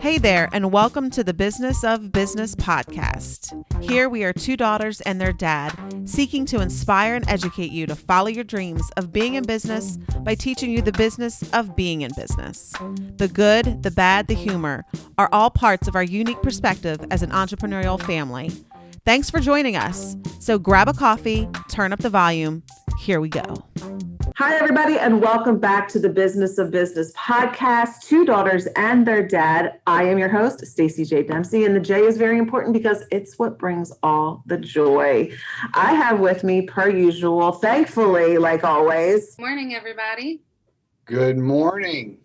Hey there, and welcome to the Business of Business podcast. Here we are two daughters and their dad, seeking to inspire and educate you to follow your dreams of being in business by teaching you the business of being in business. The good, the bad, the humor are all parts of our unique perspective as an entrepreneurial family. Thanks for joining us. So grab a coffee, turn up the volume. Here we go. Hi, everybody, and welcome back to the Business of Business podcast, Two Daughters and Their Dad. I am your host, Staci J. Dempsey, and the J is very important because it's what brings all the joy. I have with me, per usual, thankfully, like always. Morning, everybody. Good morning.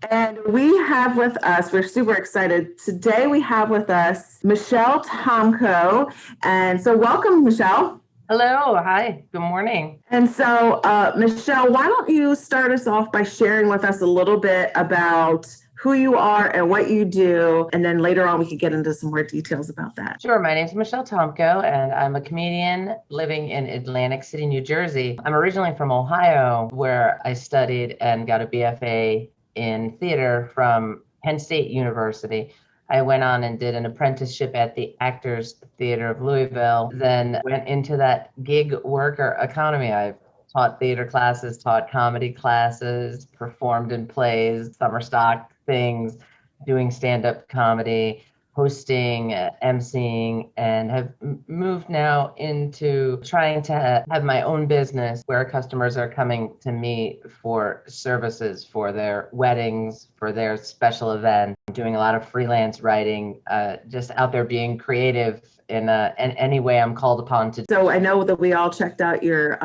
And we have with us, we're super excited. Today we have with us Michelle Tomko. And so welcome, Michelle. Hello. Hi. Good morning. And so, Michelle, why don't you start us off by sharing with us a little bit about who you are and what you do, and then later on we could get into some more details about that. Sure. My name is Michelle Tomko, and I'm a comedian living in Atlantic City, New Jersey. I'm originally from Ohio, where I studied and got a BFA in theater from Penn State University. I went on and did an apprenticeship at the Actors Theater of Louisville, then went into that gig worker economy. I've taught theater classes, taught comedy classes, performed in plays, summer stock things, doing stand-up comedy, hosting, emceeing, and have moved now into trying to have my own business where customers are coming to me for services for their weddings, for their special events, doing a lot of freelance writing, just out there being creative in any way I'm called upon to. So I know that we all checked out your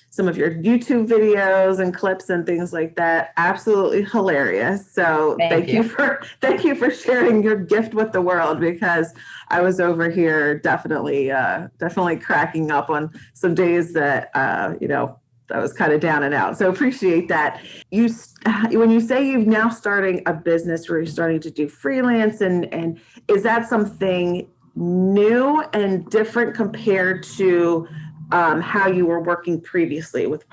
some of your YouTube videos and clips and things like that. Absolutely hilarious. So thank you for sharing your gift with the world, because I was over here definitely cracking up on some days that I was kind of down and out. So appreciate that. When you say you've now starting a business where you're starting to do freelance, and is that something new and different compared to how you were working previously with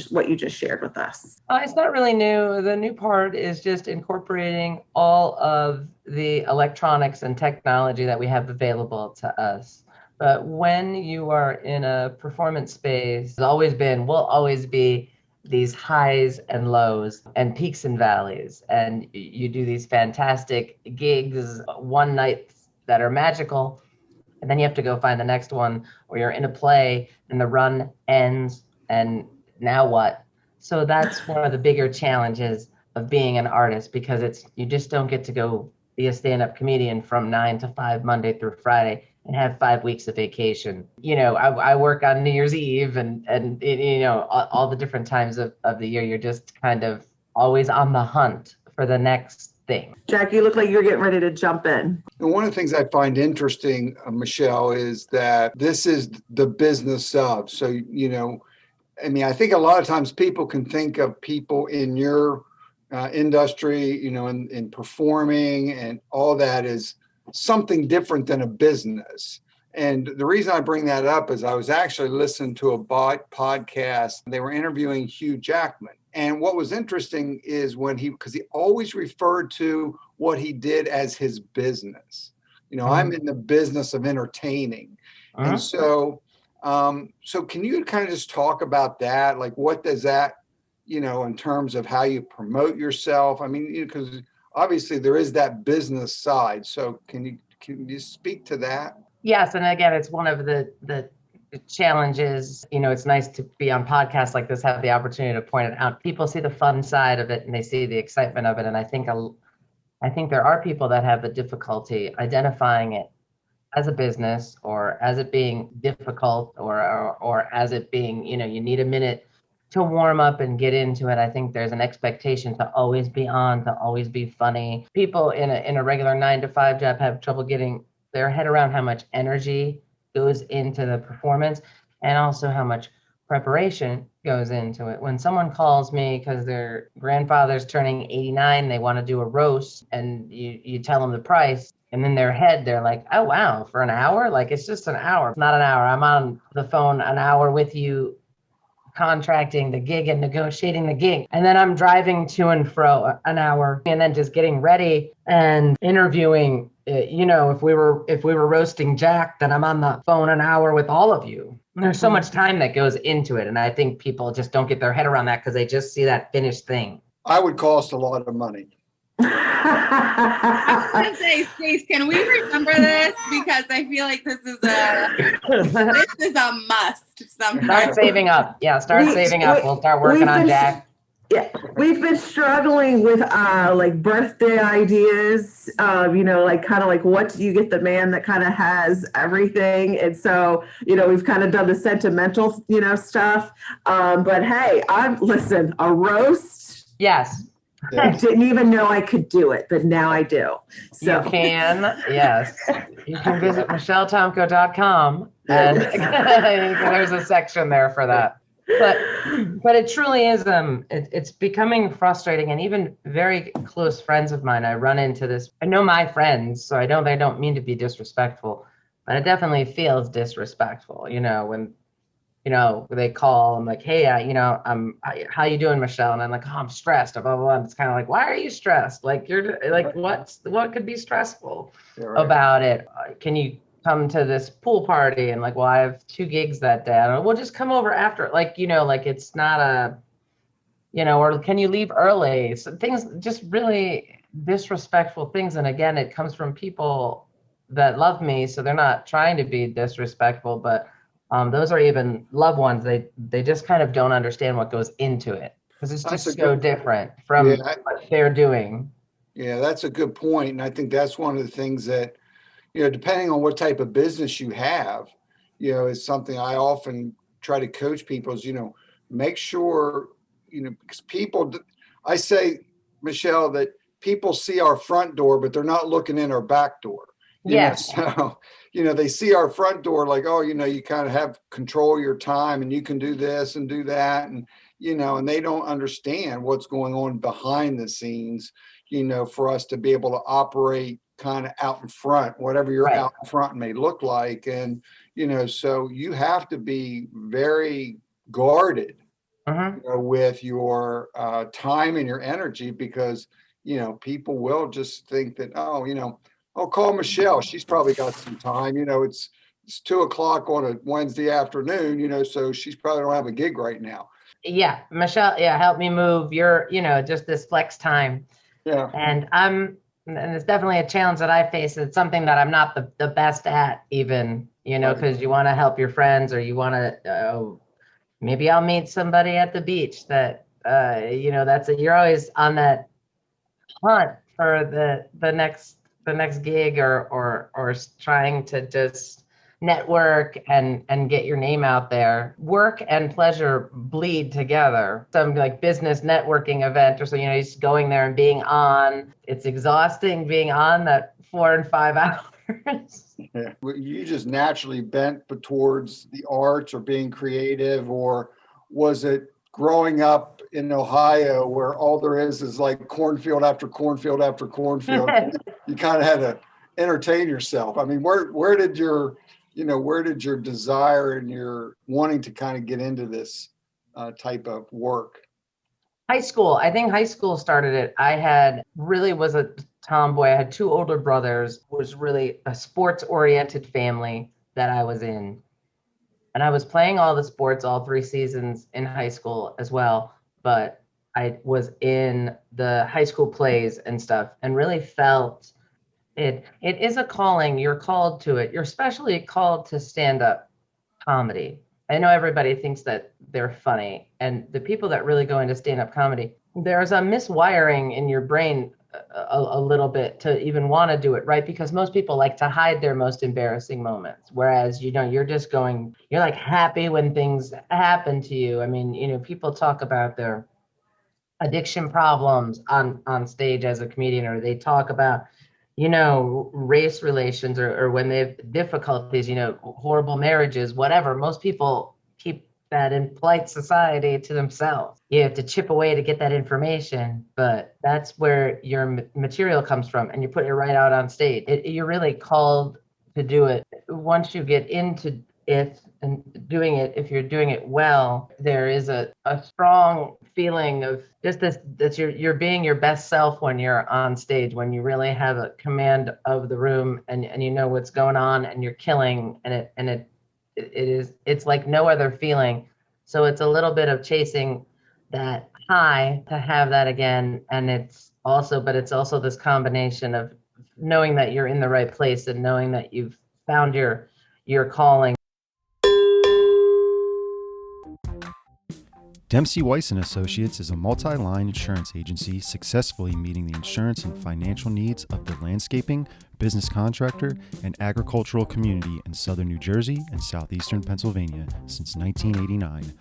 what you just shared with us? It's not really new. The new part is just incorporating all of the electronics and technology that we have available to us. But when you are in a performance space, will always be these highs and lows and peaks and valleys. And you do these fantastic gigs, one night that are magical, and then you have to go find the next one, or you're in a play and the run ends, and now what? So that's one of the bigger challenges of being an artist, because you just don't get to go be a stand-up comedian from 9 to 5 Monday through Friday and have 5 weeks of vacation. I work on New Year's Eve and all the different times of the year. You're just kind of always on the hunt for the next thing. Jack, you look like you're getting ready to jump in. And one of the things I find interesting, Michelle, is that this is the business of. So, I think a lot of times people can think of people in your industry, in performing and all that is something different than a business. And the reason I bring that up is I was actually listening to a podcast. They were interviewing Hugh Jackman. And what was interesting is because he always referred to what he did as his business. I'm in the business of entertaining. Uh-huh. And so can you kind of just talk about that? Like, what does that, in terms of how you promote yourself? I mean, because obviously there is that business side. So can you speak to that? Yes. And again, it's one of the challenges. It's nice to be on podcasts like this, have the opportunity to point it out. People see the fun side of it and they see the excitement of it. And I think there are people that have the difficulty identifying it as a business, or as it being difficult, or as it being, you need a minute to warm up and get into it. I think there's an expectation to always be on, to always be funny. People in a regular 9 to 5 job have trouble getting their head around how much energy goes into the performance and also how much preparation goes into it. When someone calls me because their grandfather's turning 89, they want to do a roast, and you tell them the price, and in their head they're like, oh wow, for an hour? Like, it's just an hour. It's not an hour. I'm on the phone an hour with you contracting the gig and negotiating the gig. And then I'm driving to and fro an hour and then just getting ready and interviewing. If we were roasting Jack, then I'm on the phone an hour with all of you. And there's so much time that goes into it. And I think people just don't get their head around that because they just see that finished thing. I would cost a lot of money. I was going to say, Stace, can we remember this? Because I feel like this is a must. Start saving up. Yeah, saving up. We'll start working on Jack. Yeah, we've been struggling with like birthday ideas, like kind of like what do you get the man that kind of has everything? And so, we've kind of done the sentimental, stuff. But hey, a roast. Yes. I didn't even know I could do it, but now I do. So. You can, yes. You can visit michelletomko.com and there's a section there for that. But it truly is, it's becoming frustrating, and even very close friends of mine, I run into this. I know my friends, so they don't mean to be disrespectful, but it definitely feels disrespectful, when they call. I'm like, hey, how you doing, Michelle? And I'm like, oh, I'm stressed. Blah, blah, blah. And it's kind of like, why are you stressed? Like, you're like, what could be stressful about it? Can you come to this pool party? And like, well, I have 2 gigs that day. I don't know. We'll just come over after. Like, like it's not or can you leave early? So things, just really disrespectful things. And again, it comes from people that love me, so they're not trying to be disrespectful, but those are even loved ones. They just kind of don't understand what goes into it, because it's just so different from what they're doing. Yeah, that's a good point. And I think that's one of the things that, depending on what type of business you have, is something I often try to coach people is, make sure, because I say, Michelle, that people see our front door, but they're not looking in our back door. Yes. So, they see our front door like, oh, you kind of have control of your time and you can do this and do that. And, and they don't understand what's going on behind the scenes, for us to be able to operate kind of out in front, whatever your out in front may look like. And, so you have to be very guarded with your time and your energy, because, people will just think that, I'll call Michelle. She's probably got some time. It's 2:00 on a Wednesday afternoon, so she's probably don't have a gig right now. Yeah. Michelle, help me move your, just this flex time. Yeah. And it's definitely a challenge that I face. It's something that I'm not the best at even, because you want to help your friends, or you want to, maybe I'll meet somebody at the beach that, you're always on that hunt for the next gig or trying to just network and get your name out there. Work and pleasure bleed together. Some like business networking event or so, just going there and being on. It's exhausting being on that 4 and 5 hours. Yeah. You just naturally bent towards the arts or being creative, or was it growing up in Ohio where all there is like cornfield after cornfield after cornfield? You kind of had to entertain yourself. I mean, where did your desire and your wanting to kind of get into this type of work? High school. I think high school started it. I was a tomboy. I had 2 older brothers. It was really a sports-oriented family that I was in. And I was playing all the sports, all 3 seasons in high school as well. But I was in the high school plays and stuff, and really felt it is a calling. You're called to it. You're especially called to stand-up comedy. I know everybody thinks that they're funny, and the people that really go into stand-up comedy, there's a miswiring in your brain a little bit to even want to do it, right? Because most people like to hide their most embarrassing moments, whereas you're just you're like happy when things happen to you. I mean, people talk about their addiction problems on stage as a comedian, or they talk about race relations, or when they have difficulties, horrible marriages, whatever. Most people keep that in polite society to themselves. You have to chip away to get that information, but that's where your material comes from, and you put it right out on stage. You're really called to do it. Once you get into if you're doing it well, there is a strong feeling of just this, that you're being your best self when you're on stage, when you really have a command of the room and you know what's going on and you're killing, and it's like no other feeling. So it's a little bit of chasing that high to have that again. And it's also this combination of knowing that you're in the right place and knowing that you've found your calling. Dempsey Weiss & Associates is a multi-line insurance agency successfully meeting the insurance and financial needs of the landscaping, business contractor, and agricultural community in southern New Jersey and southeastern Pennsylvania since 1989.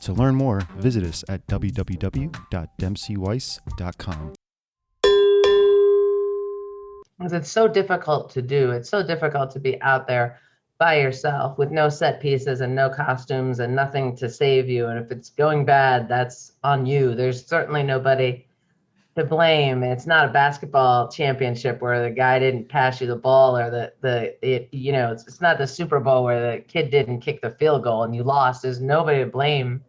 To learn more, visit us at www.dempseyweiss.com. It's so difficult to do. It's so difficult to be out there by yourself with no set pieces and no costumes and nothing to save you. And if it's going bad, that's on you. There's certainly nobody to blame. It's not a basketball championship where the guy didn't pass you the ball, or it's not the Super Bowl where the kid didn't kick the field goal and you lost. There's nobody to blame.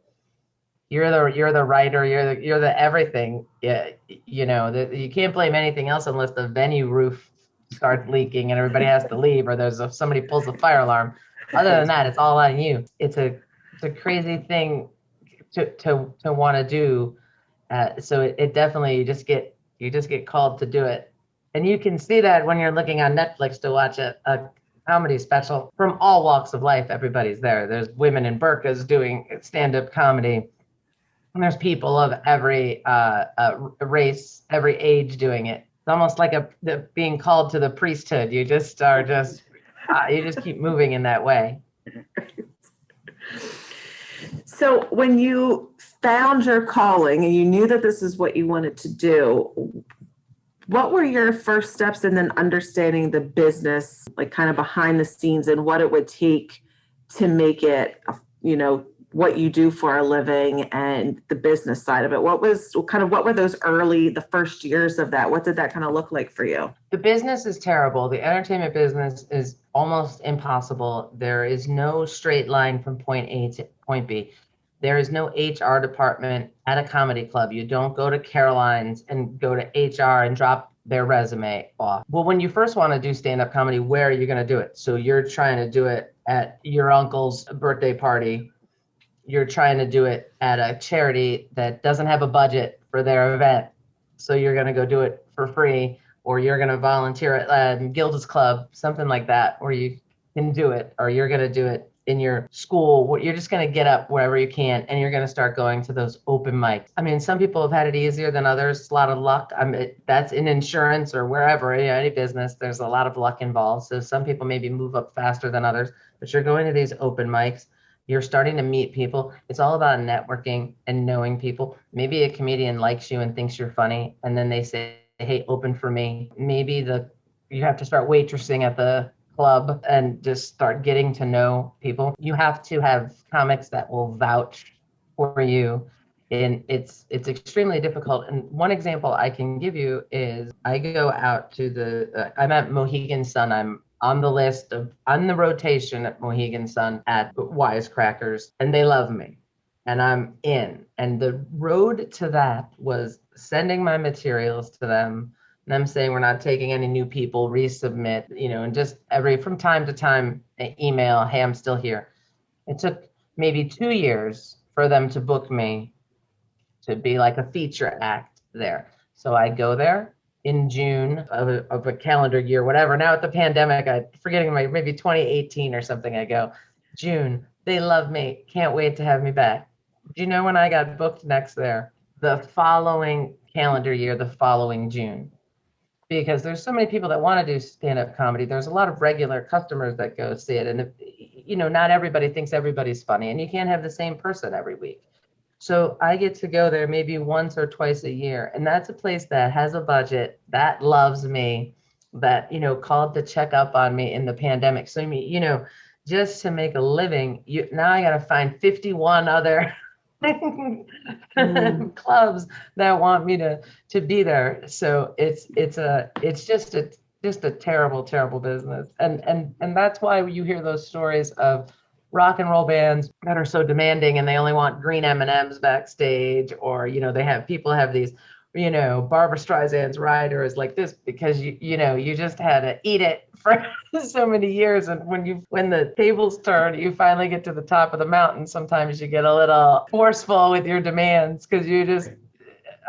You're the writer. You're the everything. Yeah, you can't blame anything else unless the venue roof starts leaking and everybody has to leave, or somebody pulls the fire alarm. Other than that, it's all on you. It's a crazy thing to want to do. So it definitely, you just get called to do it. And you can see that when you're looking on Netflix to watch a comedy special from all walks of life. Everybody's there. There's women in burqas doing stand-up comedy. And there's people of every race, every age doing it. It's almost like being called to the priesthood. You just keep moving in that way. So when you found your calling and you knew that this is what you wanted to do, what were your first steps in then understanding the business, like kind of behind the scenes, and what it would take to make it, what you do for a living and the business side of it? What were those the first years of that? What did that kind of look like for you? The business is terrible. The entertainment business is almost impossible. There is no straight line from point A to point B. There is no HR department at a comedy club. You don't go to Caroline's and go to HR and drop their resume off. Well, when you first want to do stand-up comedy, where are you going to do it? So you're trying to do it at your uncle's birthday party. You're trying to do it at a charity that doesn't have a budget for their event. So you're going to go do it for free, or you're going to volunteer at Gilda's Club, something like that, where you can do it, or you're going to do it in your school. You're just going to get up wherever you can, and you're going to start going to those open mics. I mean, some people have had it easier than others. It's a lot of luck. That's in insurance or wherever, any business, there's a lot of luck involved. So some people maybe move up faster than others, but you're going to these open mics. You're starting to meet people. It's all about networking and knowing people. Maybe a comedian likes you and thinks you're funny, and then they say, hey, open for me. Maybe you have to start waitressing at the club and just start getting to know people. You have to have comics that will vouch for you. And it's extremely difficult. And one example I can give you is I go out to I'm at Mohegan Sun. I'm on the rotation at Mohegan Sun at Wisecrackers, and they love me, and I'm in. And the road to that was sending my materials to them, and them saying, we're not taking any new people, resubmit, and just from time to time, email, hey, I'm still here. It took maybe 2 years for them to book me to be like a feature act there. So I go there in June of a calendar year, whatever. Now at the pandemic, I'm forgetting maybe 2018 or something. I go, June, they love me. Can't wait to have me back. Do you know when I got booked next there? The following calendar year, the following June. Because there's so many people that want to do stand-up comedy. There's a lot of regular customers that go see it. And, not everybody thinks everybody's funny, and you can't have the same person every week. So I get to go there maybe once or twice a year. And that's a place that has a budget, that loves me, that, called to check up on me in the pandemic. So, just to make a living, now I got to find 51 other clubs that want me to be there. So it's just a terrible, terrible business. And that's why you hear those stories of rock and roll bands that are so demanding and they only want green M&Ms backstage, or, they have people have these, Barbara Streisand's rider is like this because you just had to eat it for so many years. And when the tables turn, you finally get to the top of the mountain. Sometimes you get a little forceful with your demands because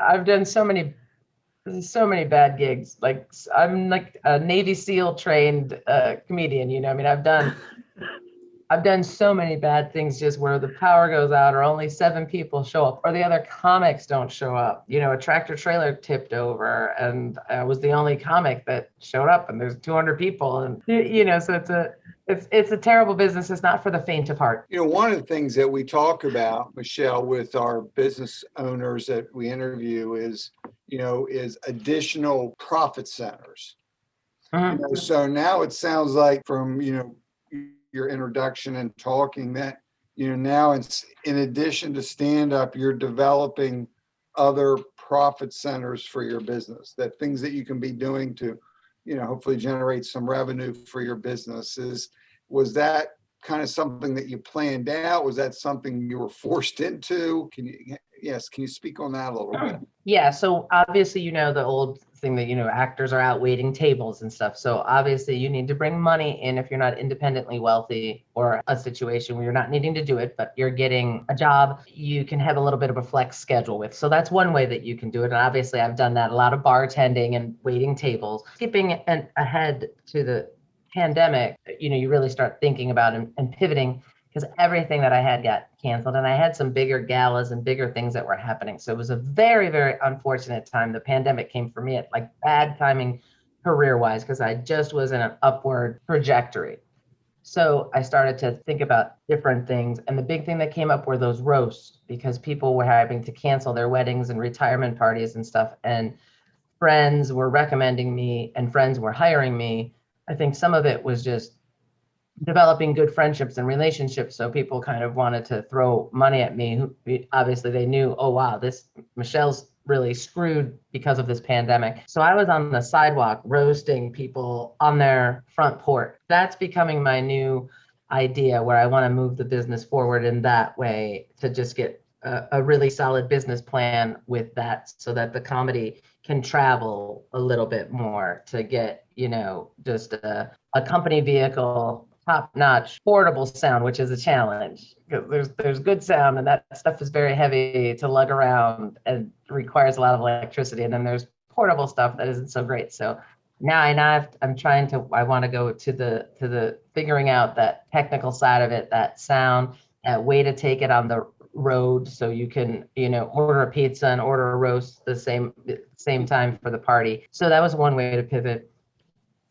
I've done so many bad gigs. Like I'm like a Navy SEAL trained comedian, I mean, I've done so many bad things just where the power goes out or only 7 people show up or the other comics don't show up. A tractor trailer tipped over and I was the only comic that showed up and there's 200 people. And, so it's a terrible business. It's not for the faint of heart. One of the things that we talk about, Michelle, with our business owners that we interview is additional profit centers. Mm-hmm. So now it sounds like from, your introduction and talking that, now it's in addition to stand up, you're developing other profit centers for your business, that things that you can be doing to, hopefully generate some revenue for your businesses. Was that kind of something that you planned out? Was that something you were forced into? Can you speak on that a little bit? Yeah. So obviously, the old thing that, actors are out waiting tables and stuff. So obviously you need to bring money in if you're not independently wealthy or a situation where you're not needing to do it, but you're getting a job you can have a little bit of a flex schedule with. So that's one way that you can do it. And obviously I've done that, a lot of bartending and waiting tables. Skipping ahead to the pandemic, you really start thinking about and pivoting because everything that I had got canceled and I had some bigger galas and bigger things that were happening. So it was a very, very unfortunate time. The pandemic came for me at like bad timing career-wise because I just was in an upward trajectory. So I started to think about different things. And the big thing that came up were those roasts because people were having to cancel their weddings and retirement parties and stuff. And friends were recommending me and friends were hiring me. I think some of it was just developing good friendships and relationships. So people kind of wanted to throw money at me. Obviously they knew, oh, wow, Michelle's really screwed because of this pandemic. So I was on the sidewalk roasting people on their front porch. That's becoming my new idea where I want to move the business forward in that way to just get a really solid business plan with that so that the comedy can travel a little bit more to get, just a company vehicle, top-notch portable sound, which is a challenge because there's good sound and that stuff is very heavy to lug around and requires a lot of electricity. And then there's portable stuff that isn't so great. So now I want to go to the figuring out that technical side of it, that sound, that way to take it on the road so you can, order a pizza and order a roast the same time for the party. So that was one way to pivot.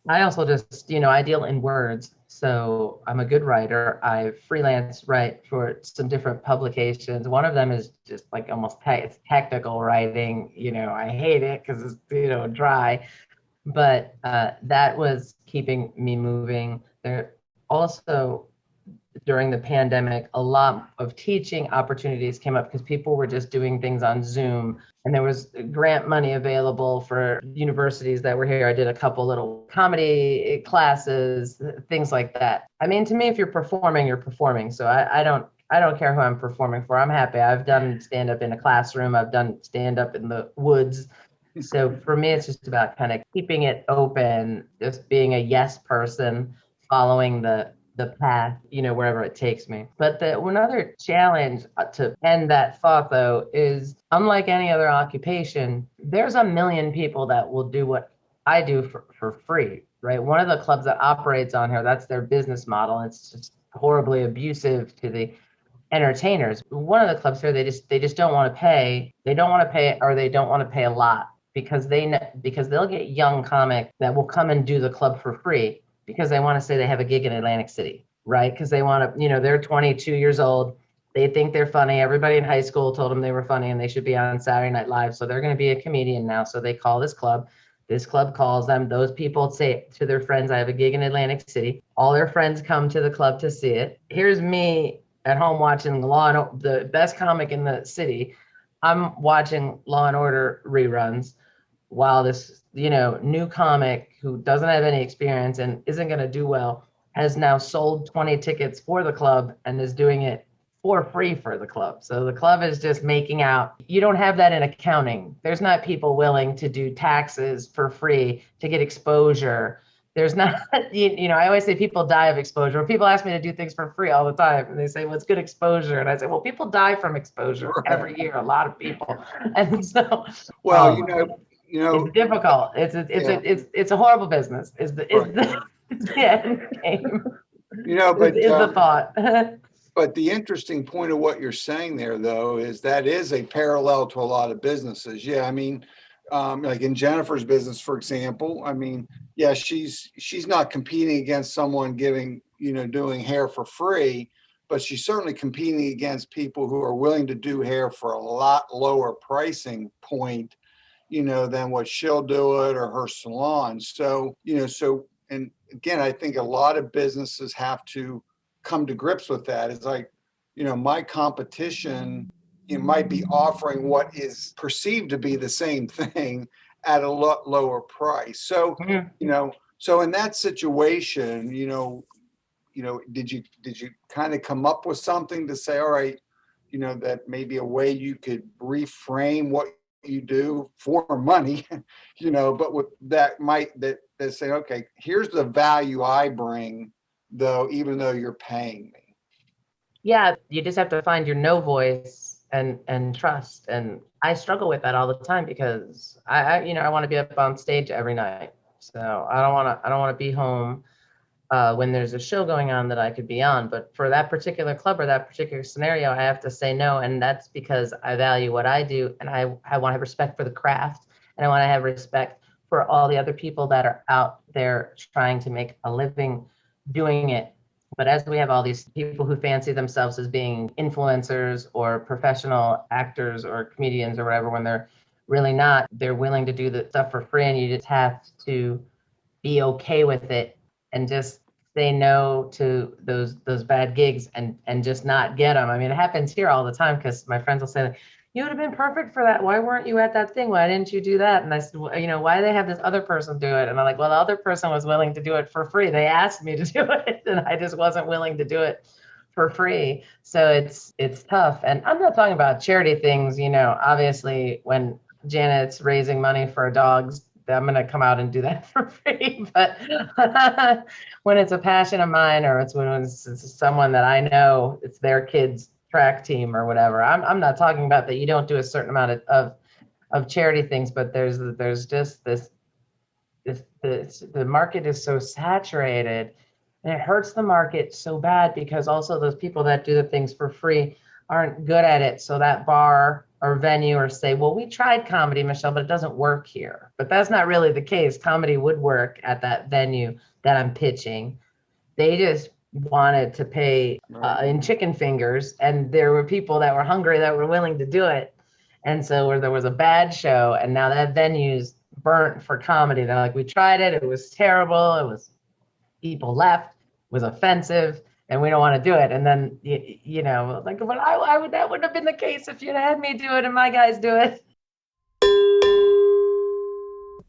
I also just, I deal in words. So I'm a good writer. I freelance write for some different publications. One of them is just like almost it's technical writing. I hate it because it's, dry, but that was keeping me moving. There also, during the pandemic, a lot of teaching opportunities came up because people were just doing things on Zoom and there was grant money available for universities that were here. I did a couple little comedy classes, things like that. I mean, to me, if you're performing, you're performing. So I don't care who I'm performing for. I'm happy. I've done stand-up in a classroom. I've done stand-up in the woods. So for me, it's just about kind of keeping it open, just being a yes person, following the path, wherever it takes me. But another challenge to end that thought, though, is unlike any other occupation, there's a million people that will do what I do for free, right? One of the clubs that operates on here, that's their business model. It's just horribly abusive to the entertainers. One of the clubs here, they just don't want to pay. They don't want to pay, or they don't want to pay a lot because they'll get young comics that will come and do the club for free because they want to say they have a gig in Atlantic City, right? Because they want to, they're 22 years old. They think they're funny. Everybody in high school told them they were funny and they should be on Saturday Night Live. So they're going to be a comedian now. So they call this club. This club calls them. Those people say to their friends, I have a gig in Atlantic City. All their friends come to the club to see it. Here's me at home watching the best comic in the city. I'm watching Law and Order reruns while this, new comic who doesn't have any experience and isn't going to do well has now sold 20 tickets for the club and is doing it for free for the club. So the club is just making out. You don't have that in accounting. There's not people willing to do taxes for free to get exposure. There's not, I always say people die of exposure. People ask me to do things for free all the time. And they say, well, it's good exposure. And I say, well, people die from exposure every year, a lot of people. And so, well, it's difficult. It's a horrible business. Is the end game. But is the thought. But the interesting point of what you're saying there, though, is that is a parallel to a lot of businesses. Yeah, I mean, like in Jennifer's business, for example, I mean, yeah, she's not competing against someone doing hair for free, but she's certainly competing against people who are willing to do hair for a lot lower pricing point, than what she'll do it or her salon. So, and again, I think a lot of businesses have to come to grips with that. It's like, my competition, might be offering what is perceived to be the same thing at a lot lower price. So, so in that situation, did you kind of come up with something to say, all right, that maybe a way you could reframe what you do for money, but with that say, okay, here's the value I bring, though, even though you're paying me. Yeah, you just have to find your no voice and trust. And I struggle with that all the time because I want to be up on stage every night. So I don't want to be home when there's a show going on that I could be on. But for that particular club or that particular scenario, I have to say no. And that's because I value what I do. And I want to have respect for the craft. And I want to have respect for all the other people that are out there trying to make a living doing it. But as we have all these people who fancy themselves as being influencers or professional actors or comedians or whatever, when they're really not, they're willing to do the stuff for free, and you just have to be okay with it and just say no to those bad gigs and just not get them. I mean, it happens here all the time because my friends will say, you would have been perfect for that. Why weren't you at that thing? Why didn't you do that? And I said, well, why do they have this other person do it? And I'm like, well, the other person was willing to do it for free. They asked me to do it, and I just wasn't willing to do it for free. So it's tough. And I'm not talking about charity things. Obviously, when Janet's raising money for dogs, I'm going to come out and do that for free. But when it's a passion of mine, or it's when it's someone that I know, it's their kids' track team or whatever. I'm not talking about that you don't do a certain amount of charity things, but there's just this the market is so saturated, and it hurts the market so bad because also those people that do the things for free aren't good at it. So that bar or venue or say, well, we tried comedy, Michelle, but it doesn't work here. But that's not really the case. Comedy would work at that venue that I'm pitching. They just wanted to pay in chicken fingers, and there were people that were hungry that were willing to do it. And so where there was a bad show, and now that venue's burnt for comedy, they're like, we tried it, it was terrible, people left, it was offensive, and we don't want to do it. And then like, but that wouldn't have been the case if you'd had me do it and my guys do it.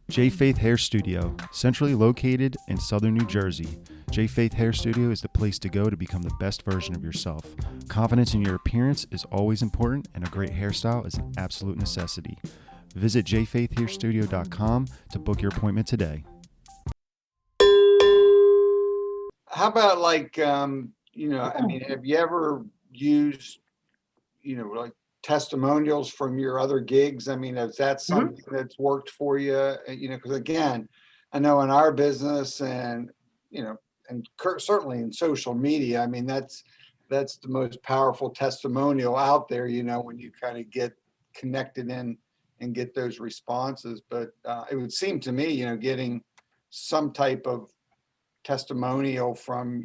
J Faith Hair Studio, centrally located in southern New Jersey. J Faith Hair Studio is the place to go to become the best version of yourself. Confidence in your appearance is always important, and a great hairstyle is an absolute necessity. Visit jfaithhairstudio.com to book your appointment today. How about I mean, have you ever used, like testimonials from your other gigs? I mean, is that something that's worked for you? Because again, I know in our business and certainly in social media, I mean, that's the most powerful testimonial out there, when you kind of get connected in and get those responses. But it would seem to me, getting some type of testimonial from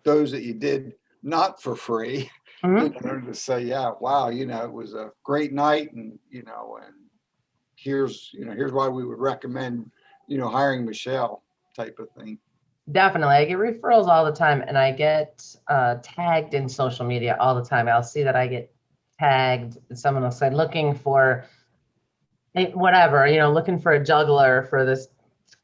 those that you did not for free, to say, yeah, wow, it was a great night, and and here's why we would recommend hiring Michelle, type of thing. Definitely. I get referrals all the time, and I get tagged in social media all the time. I'll see that I get tagged, and someone will say, looking for whatever, looking for a juggler for this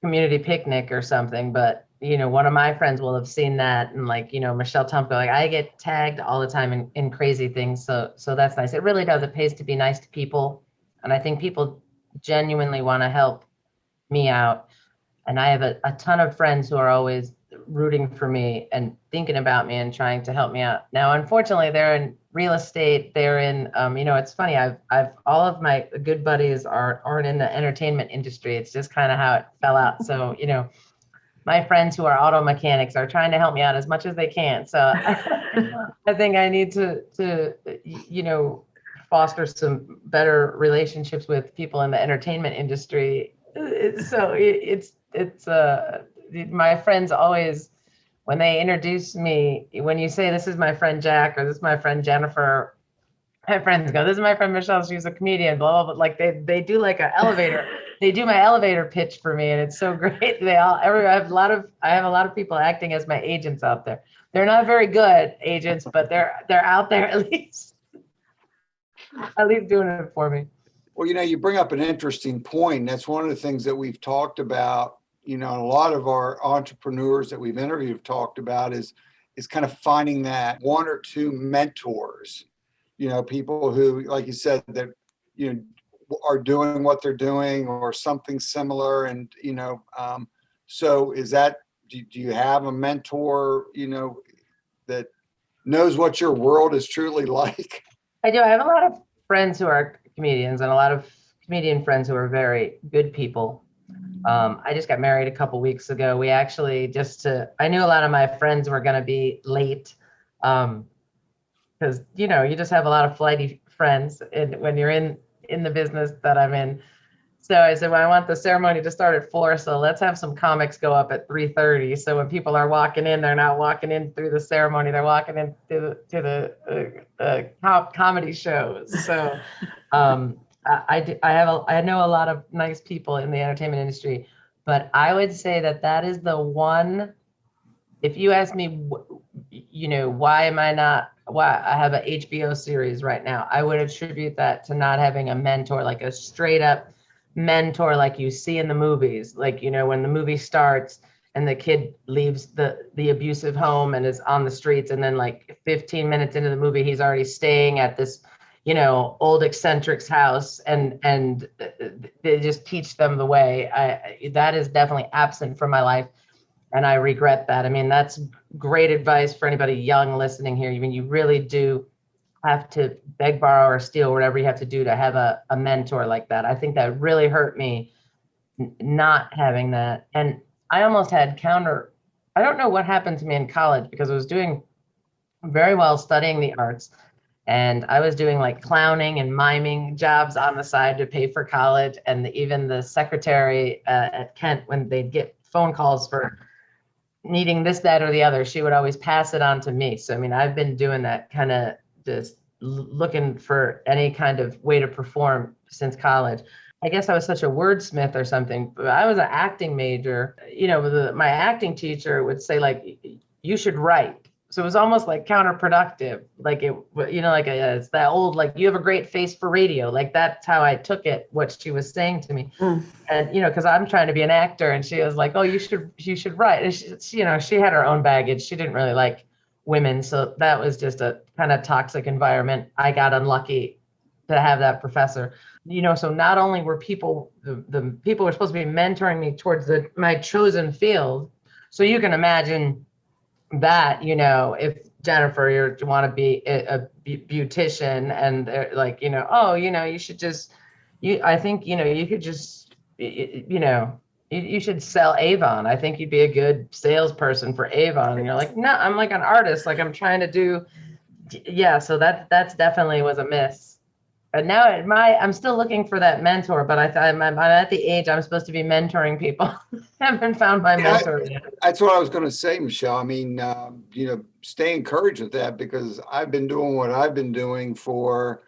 community picnic or something. But one of my friends will have seen that, and like, Michelle Tomko, like I get tagged all the time in crazy things. So that's nice. It really does. It pays to be nice to people. And I think people genuinely want to help me out. And I have a ton of friends who are always rooting for me and thinking about me and trying to help me out. Now, unfortunately, they're in real estate. They're in, it's funny. I've all of my good buddies aren't in the entertainment industry. It's just kind of how it fell out. So, my friends who are auto mechanics are trying to help me out as much as they can. So I think I need to foster some better relationships with people in the entertainment industry. So it's my friends always, when they introduce me, when you say this is my friend Jack or this is my friend Jennifer, my friends go, this is my friend Michelle, she's a comedian, blah, blah, blah. Like they do like an elevator. They do my elevator pitch for me, and it's so great. I have a lot of people acting as my agents out there. They're not very good agents, but they're out there at least doing it for me. Well, you bring up an interesting point. That's one of the things that we've talked about, and a lot of our entrepreneurs that we've interviewed have talked about is kind of finding that one or two mentors, people who, like you said, that, are doing what they're doing or something similar. And, so is that, do you have a mentor, that knows what your world is truly like? I do. I have a lot of friends who are comedians and a lot of comedian friends who are very good people. I just got married a couple weeks ago. We actually I knew a lot of my friends were going to be late because, you just have a lot of flighty friends when you're in the business that I'm in. So I said, well, I want the ceremony to start at 4. So let's have some comics go up at 3:30. So when people are walking in, they're not walking in through the ceremony. They're walking in to the comedy shows. So I know a lot of nice people in the entertainment industry, but I would say that is the one, if you ask me, why I have an HBO series right now, I would attribute that to not having a mentor, like a straight up mentor, like you see in the movies, like, when the movie starts and the kid leaves the abusive home and is on the streets. And then like 15 minutes into the movie, he's already staying at this, old eccentric's house and they just teach them the way. That is definitely absent from my life. And I regret that. I mean, that's great advice for anybody young listening here. I mean, you really do have to beg, borrow, or steal, whatever you have to do to have a mentor like that. I think that really hurt me not having that. And I almost had I don't know what happened to me in college because I was doing very well studying the arts. And I was doing like clowning and miming jobs on the side to pay for college. And even the secretary at Kent, when they'd get phone calls for needing this, that, or the other, she would always pass it on to me. So, I mean, I've been doing that kind of just looking for any kind of way to perform since college. I guess I was such a wordsmith or something, but I was an acting major. My acting teacher would say like, you should write. So it was almost like counterproductive. Like it's that old, like, you have a great face for radio. Like that's how I took it, what she was saying to me. And, because I'm trying to be an actor and she was like, oh, you should write. And she had her own baggage. She didn't really like women. So that was just a kind of toxic environment. I got unlucky to have that professor, so not only were the people were supposed to be mentoring me towards my chosen field. So you can imagine that, if Jennifer, you want to be a beautician and they're like, you should just, I think, you could just, you should sell Avon. I think you'd be a good salesperson for Avon. And you're like, no, I'm like an artist. Like I'm trying to do. Yeah. So that's definitely was a miss. And now I'm still looking for that mentor, but I'm at the age I'm supposed to be mentoring people. Haven't found my mentor yet. That's what I was going to say, Michelle. I mean, stay encouraged with that because I've been doing what I've been doing for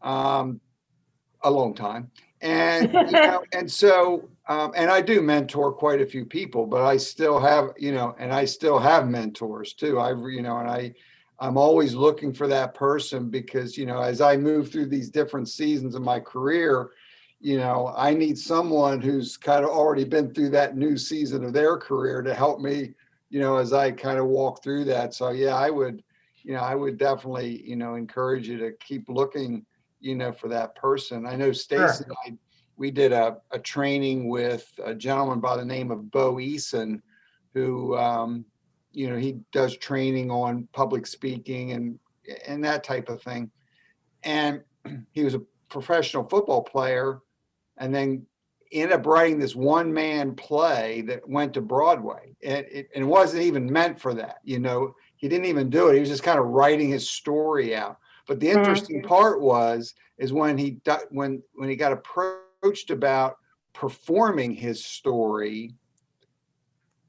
a long time. And, and so, and I do mentor quite a few people, but I still have, and I still have mentors too. I'm always looking for that person because, as I move through these different seasons of my career, I need someone who's kind of already been through that new season of their career to help me, as I kind of walk through that. So yeah, I would definitely, encourage you to keep looking, for that person. I know Staci and I, we did a training with a gentleman by the name of Bo Eason, who, he does training on public speaking and that type of thing. And he was a professional football player, and then ended up writing this one-man play that went to Broadway. And it wasn't even meant for that. He didn't even do it. He was just kind of writing his story out. But the interesting part is when he got approached about performing his story,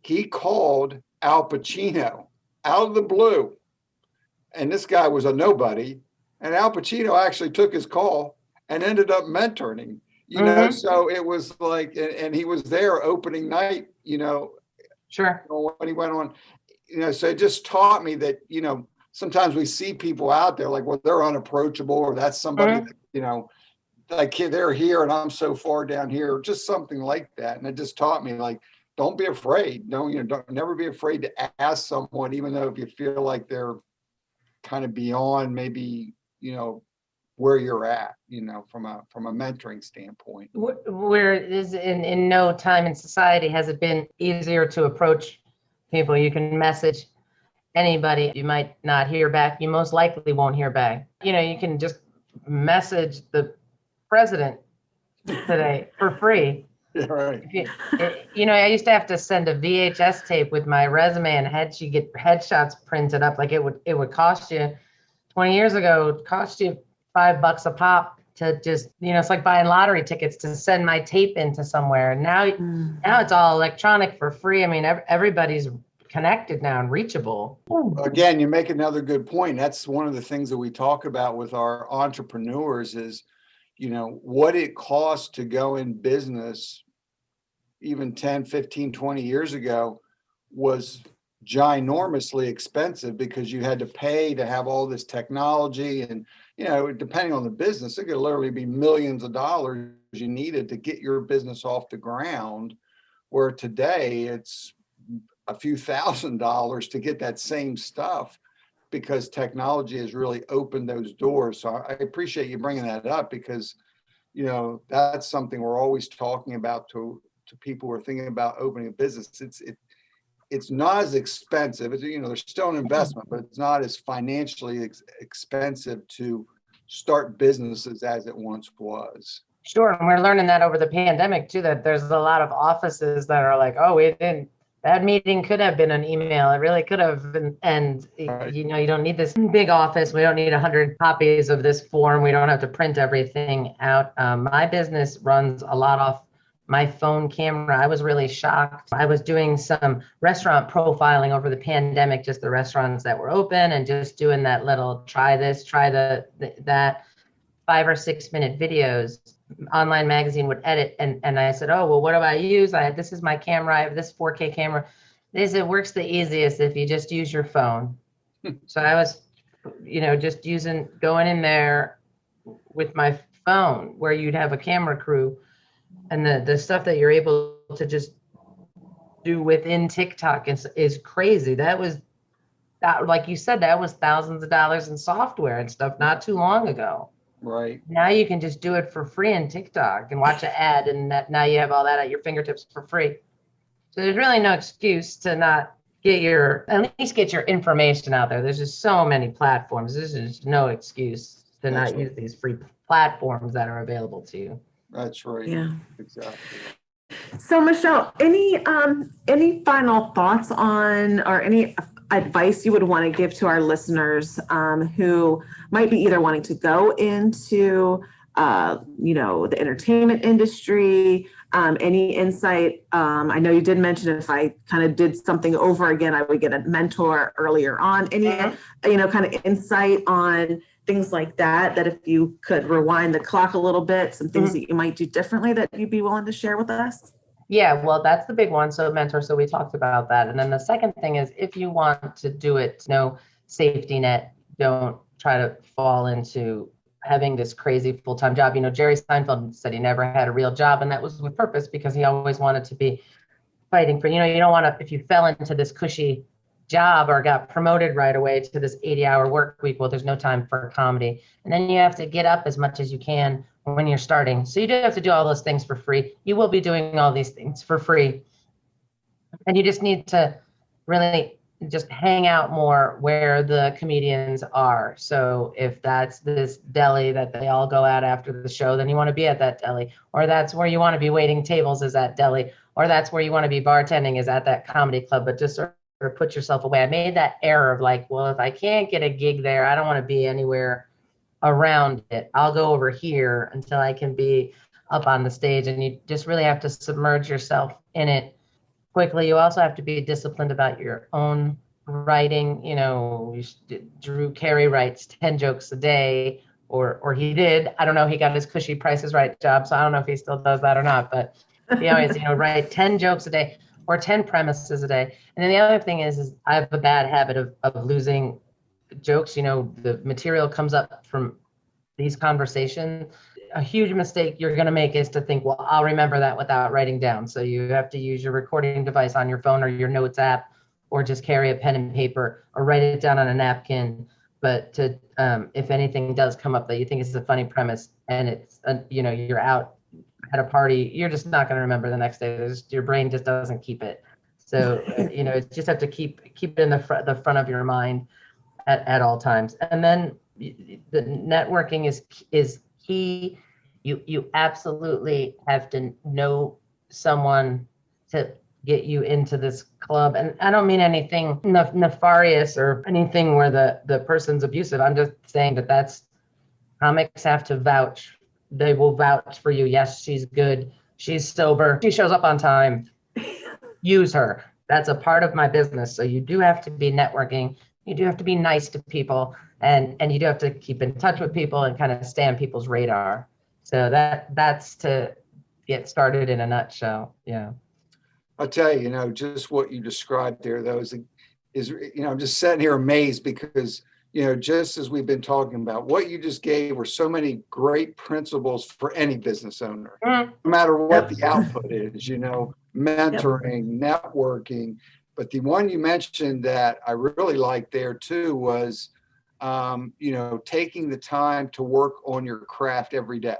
he called Al Pacino out of the blue. And this guy was a nobody. And Al Pacino actually took his call and ended up mentoring, so it was like, and he was there opening night, Sure. When he went on, so it just taught me that, sometimes we see people out there like, well, they're unapproachable, or that's somebody that, like they're here and I'm so far down here, just something like that. And it just taught me, like, don't be afraid. Don't never be afraid to ask someone, even though if you feel like they're kind of beyond maybe, where you're at, from a mentoring standpoint. Where it is in no time in society has it been easier to approach people. You can message anybody. You might not hear back. You most likely won't hear back. You can just message the president today for free. Yeah, right. I used to have to send a VHS tape with my resume and you get headshots printed up. Like it would cost you 20 years ago, it cost you $5 a pop to just, it's like buying lottery tickets to send my tape into somewhere. And now it's all electronic for free. I mean, everybody's connected now and reachable. Again, you make another good point. That's one of the things that we talk about with our entrepreneurs is, what it costs to go in business even 10, 15, 20 years ago was ginormously expensive because you had to pay to have all this technology and, depending on the business, it could literally be millions of dollars you needed to get your business off the ground, where today it's a few $1,000s to get that same stuff because technology has really opened those doors. So I appreciate you bringing that up because, that's something we're always talking about to people who are thinking about opening a business. It's not as expensive. There's still an investment, but it's not as financially expensive to start businesses as it once was. Sure. And we're learning that over the pandemic too, that there's a lot of offices that are like, that meeting could have been an email. It really could have been. And, right. You don't need this big office. We don't need 100 copies of this form. We don't have to print everything out. My business runs a lot off my phone camera. I was really shocked. I was doing some restaurant profiling over the pandemic, just the restaurants that were open and just doing that little try this, try that 5 or 6 minute videos. Online magazine would edit. And I said, oh, well, what do I use? This is my camera. I have this 4K camera. They said, it works the easiest if you just use your phone. So I was, just going in there with my phone where you'd have a camera crew. And the stuff that you're able to just do within TikTok is crazy. That, like you said, that was thousands of dollars in software and stuff not too long ago. Right. Now you can just do it for free in TikTok and watch an ad, and now you have all that at your fingertips for free. So there's really no excuse to not at least get your information out there. There's just so many platforms. There's just no excuse to not use these free platforms that are available to you. That's right. Yeah. Exactly. So Michelle, any final thoughts on, or any advice you would want to give to our listeners who might be either wanting to go into, the entertainment industry, any insight? I know you did mention if I kind of did something over again, I would get a mentor earlier on. Any, kind of insight on things like that if you could rewind the clock a little bit, some things that you might do differently that you'd be willing to share with us? Yeah, well, that's the big one. So mentor, so we talked about that. And then the second thing is, if you want to do it, no safety net, don't try to fall into, having this crazy full-time job. Jerry Seinfeld said he never had a real job, and that was with purpose because he always wanted to be fighting for, you don't want to, if you fell into this cushy job or got promoted right away to this 80-hour work week, well, there's no time for comedy. And then you have to get up as much as you can when you're starting. So you do have to do all those things for free. You will be doing all these things for free. And you just need to really just hang out more where the comedians are. So if that's this deli that they all go at after the show, then you want to be at that deli. Or that's where you want to be waiting tables is at deli. Or that's where you want to be bartending is at that comedy club. But just sort of put yourself away. I made that error of like, well, if I can't get a gig there, I don't want to be anywhere around it. I'll go over here until I can be up on the stage. And you just really have to submerge yourself in it quickly. You also have to be disciplined about your own writing. Drew Carey writes 10 jokes a day, or he did. I don't know. He got his cushy Price is Right job, so I don't know if he still does that or not. But he always, write 10 jokes a day or 10 premises a day. And then the other thing is I have a bad habit of losing jokes. The material comes up from these conversations. A huge mistake you're going to make is to think, well, I'll remember that without writing down. So you have to use your recording device on your phone or your notes app, or just carry a pen and paper or write it down on a napkin. But to if anything does come up that you think is a funny premise and it's, you're out at a party, you're just not going to remember the next day. Your brain just doesn't keep it. So, just have to keep it in the front of your mind at all times. And then the networking is key. You absolutely have to know someone to get you into this club. And I don't mean anything nefarious or anything where the person's abusive. I'm just saying that's comics have to vouch. They will vouch for you. Yes, she's good. She's sober. She shows up on time. Use her. That's a part of my business. So you do have to be networking. You do have to be nice to people, and you do have to keep in touch with people and kind of stay on people's radar. So that's to get started in a nutshell. Yeah. I'll tell you, just what you described there, though, is I'm just sitting here amazed because, just as we've been talking about, what you just gave were so many great principles for any business owner, no matter what the output is, mentoring, networking. But the one you mentioned that I really liked there too was, taking the time to work on your craft every day.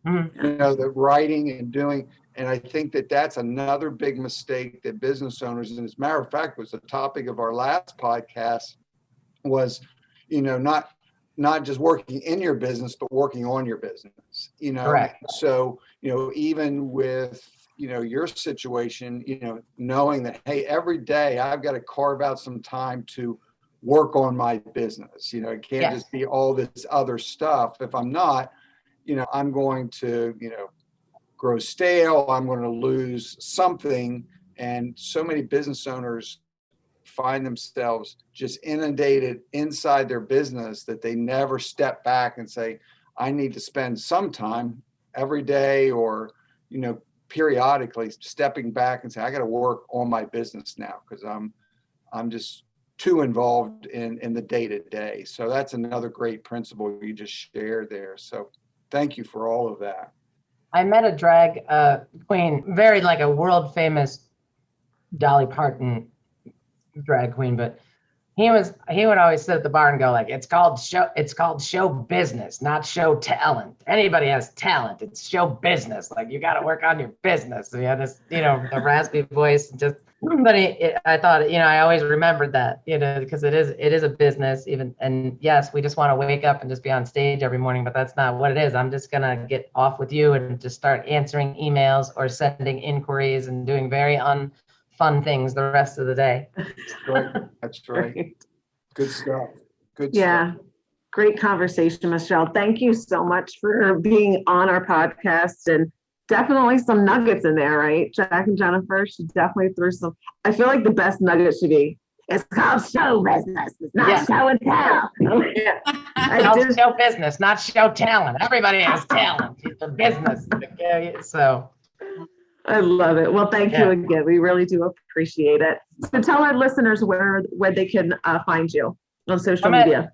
The writing and doing. And I think that's another big mistake that business owners, and as a matter of fact, was the topic of our last podcast, was, not just working in your business, but working on your business, Correct. So, even with, your situation, knowing that, hey, every day I've got to carve out some time to work on my business. It can't just be all this other stuff. If I'm not, I'm going to, grow stale, I'm going to lose something. And so many business owners find themselves just inundated inside their business that they never step back and say, I need to spend some time every day or, periodically stepping back and say, I got to work on my business now because I'm just too involved in the day-to-day. So that's another great principle you just shared there. So thank you for all of that. I met a drag queen, very like a world famous Dolly Parton drag queen, but he would always sit at the bar and go like, it's called show business, not show talent. Anybody has talent, it's show business. Like you got to work on your business. So he had this, the raspy voice, and just, but I thought, I always remembered that, because it is a business even. And yes, we just want to wake up and just be on stage every morning, but that's not what it is. I'm just going to get off with you and just start answering emails or sending inquiries and doing very fun things the rest of the day. That's right. Good stuff. Good stuff. Great conversation, Michelle. Thank you so much for being on our podcast, and definitely some nuggets in there, right? Jack and Jennifer, she definitely threw some. I feel like the best nugget should be, it's called show business. It's not show and tell. It's show business, not show talent. Everybody has talent. It's a business. So I love it. Well, thank you again. We really do appreciate it. So tell our listeners where they can find you on social media.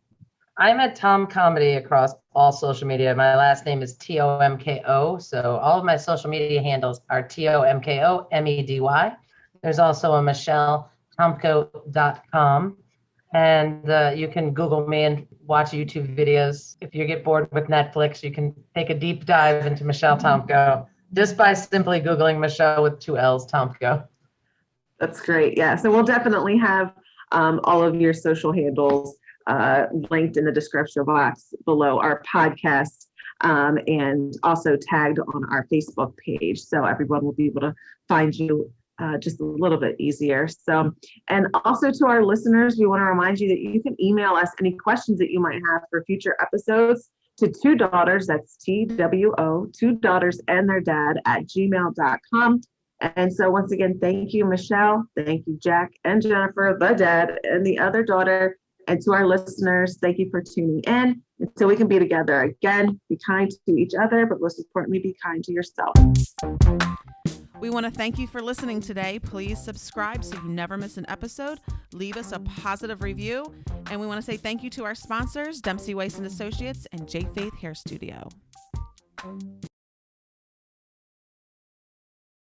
I'm at Tomkomedy across all social media. My last name is Tomko. So all of my social media handles are TOMKOMEDY. There's also a MichelleTomko.com. And you can Google me and watch YouTube videos. If you get bored with Netflix, you can take a deep dive into Michelle Tomko just by simply Googling Michelle with 2 L's Tomko. That's great. Yeah. So we'll definitely have all of your social handles linked in the description box below our podcast, and also tagged on our Facebook page. So everyone will be able to find you just a little bit easier. So, and also to our listeners, we want to remind you that you can email us any questions that you might have for future episodes to TwoDaughters, that's TWO, TwoDaughters and their dad @gmail.com. And so once again, thank you, Michelle. Thank you, Jack and Jennifer, the dad and the other daughter. And to our listeners, thank you for tuning in. Until we can be together again, be kind to each other, but most importantly, be kind to yourself. We want to thank you for listening today. Please subscribe so you never miss an episode. Leave us a positive review. And we want to say thank you to our sponsors, Dempsey Weiss & Associates and J Faith Hair Studio.